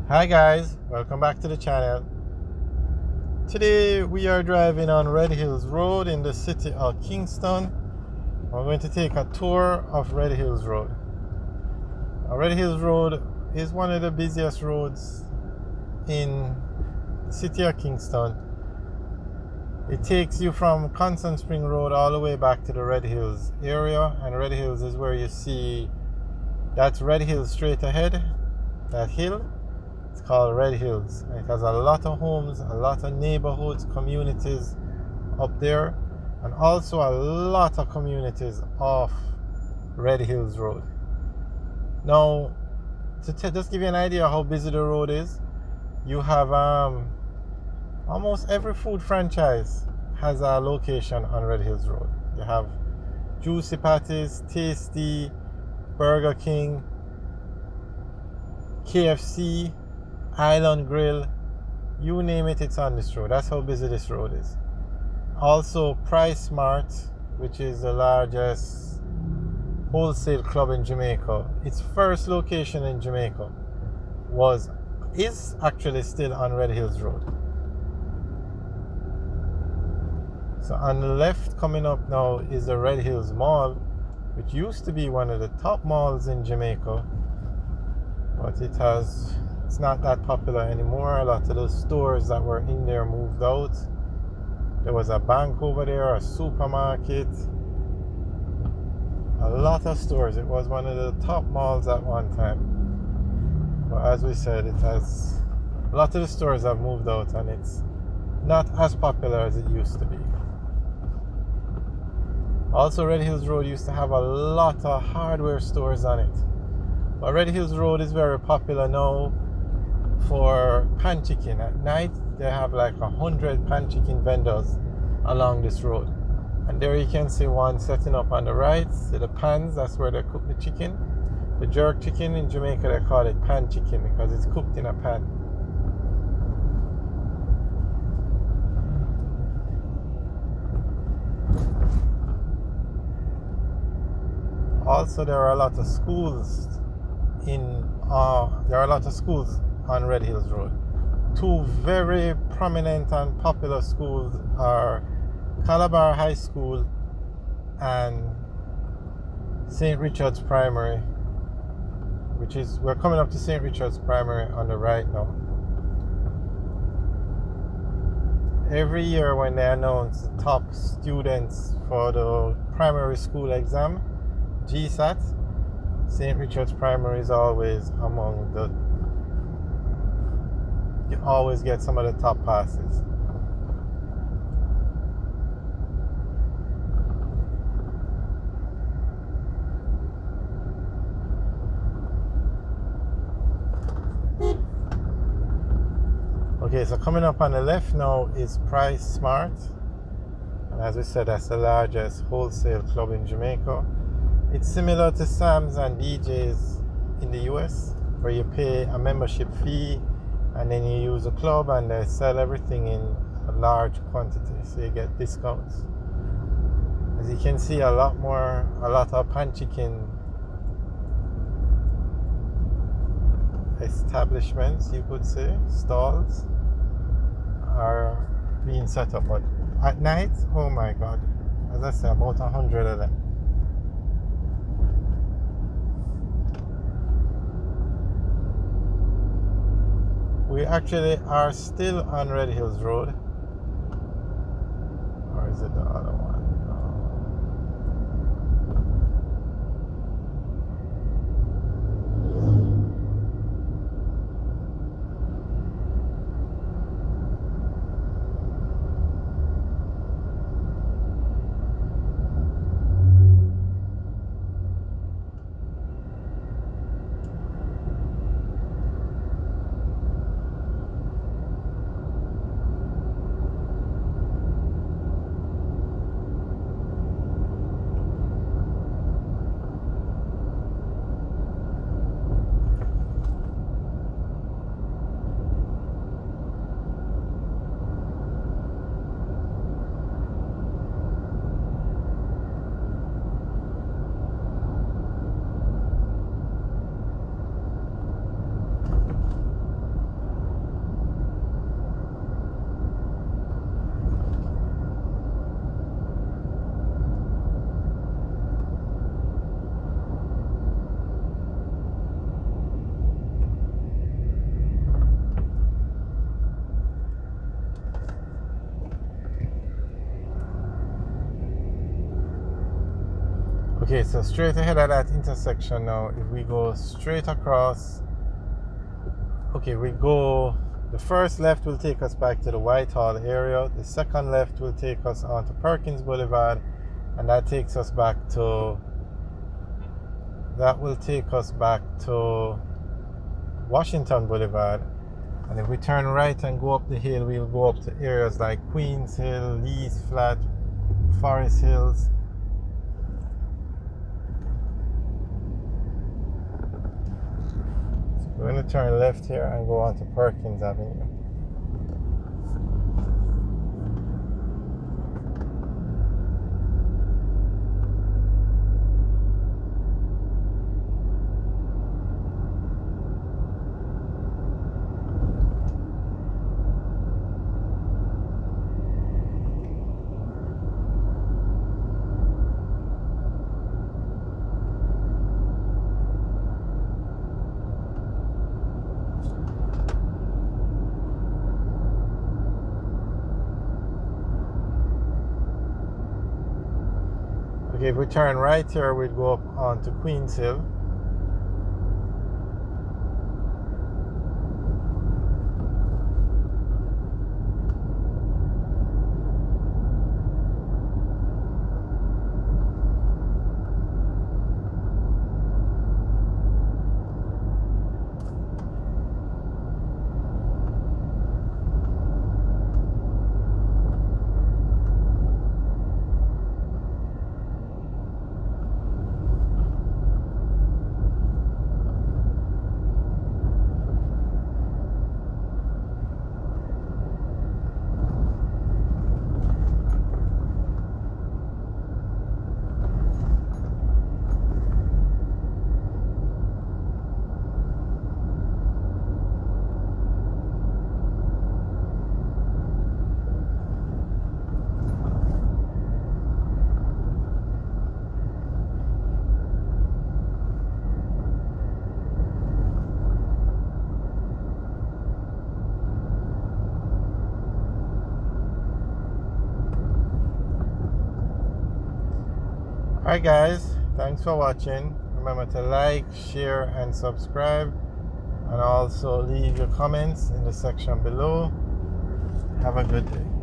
Hi guys, welcome back to the channel. Today we are driving on Red Hills Road in the city of Kingston. We're going to take a tour of Red Hills Road. Red Hills Road is one of the busiest roads in the city of Kingston. It takes you from Constant Spring Road all the way back to the Red Hills area, and Red Hills is where you see that's Red Hills straight ahead, that hill. It's called Red Hills. It has a lot of homes, a lot of neighborhoods, communities up there, and also a lot of communities off Red Hills Road. Now, to just give you an idea how busy the road is, you have almost every food franchise has a location on Red Hills Road. You have Juicy Patties, Tasty, Burger King, KFC, Island Grill, you name it, it's on this road. That's how busy this road is. Also, Price Smart, which is the largest wholesale club in Jamaica. Its first location in Jamaica is actually still on Red Hills Road. So on the left coming up now is the Red Hills Mall, which used to be one of the top malls in Jamaica, but it's not that popular anymore. A lot of those stores that were in there moved out. There was a bank over there, a supermarket, a lot of stores. It was one of the top malls at one time. But as we said, a lot of the stores have moved out and it's not as popular as it used to be. Also, Red Hills Road used to have a lot of hardware stores on it. But Red Hills Road is very popular now for pan chicken. At night, they have like 100 pan chicken vendors along this road. And there you can see one setting up on the right. See the pans, that's where they cook the chicken. The jerk chicken in Jamaica, they call it pan chicken because it's cooked in a pan. Also, there are a lot of schools on Red Hills Road. Two very prominent and popular schools are Calabar High School and St. Richard's Primary, we're coming up to St. Richard's Primary on the right now. Every year when they announce the top students for the primary school exam, GSAT, St. Richard's Primary is always you always get some of the top passes. Okay, so coming up on the left now is Price Smart. And as we said, that's the largest wholesale club in Jamaica. It's similar to Sam's and BJ's in the US, where you pay a membership fee and then you use a club and they sell everything in a large quantity, so you get discounts. As you can see, a lot of pan chicken establishments, you could say, stalls, are being set up. But at night, oh my god, as I said, about 100 of them. We actually are still on Red Hills Road. Or is it the other one? Okay, so straight ahead of that intersection now, if we go straight across, okay, the first left will take us back to the Whitehall area, the second left will take us onto Perkins Boulevard, and that will take us back to Washington Boulevard. And if we turn right and go up the hill, we'll go up to areas like Queens Hill, Lee's Flat, Forest Hills. So we're going to turn left here and go on to Perkins Avenue. Okay, if we turn right here, we'd go up onto Queens Hill. Alright guys, thanks for watching. Remember to like, share and subscribe, and also leave your comments in the section below. Have a good day.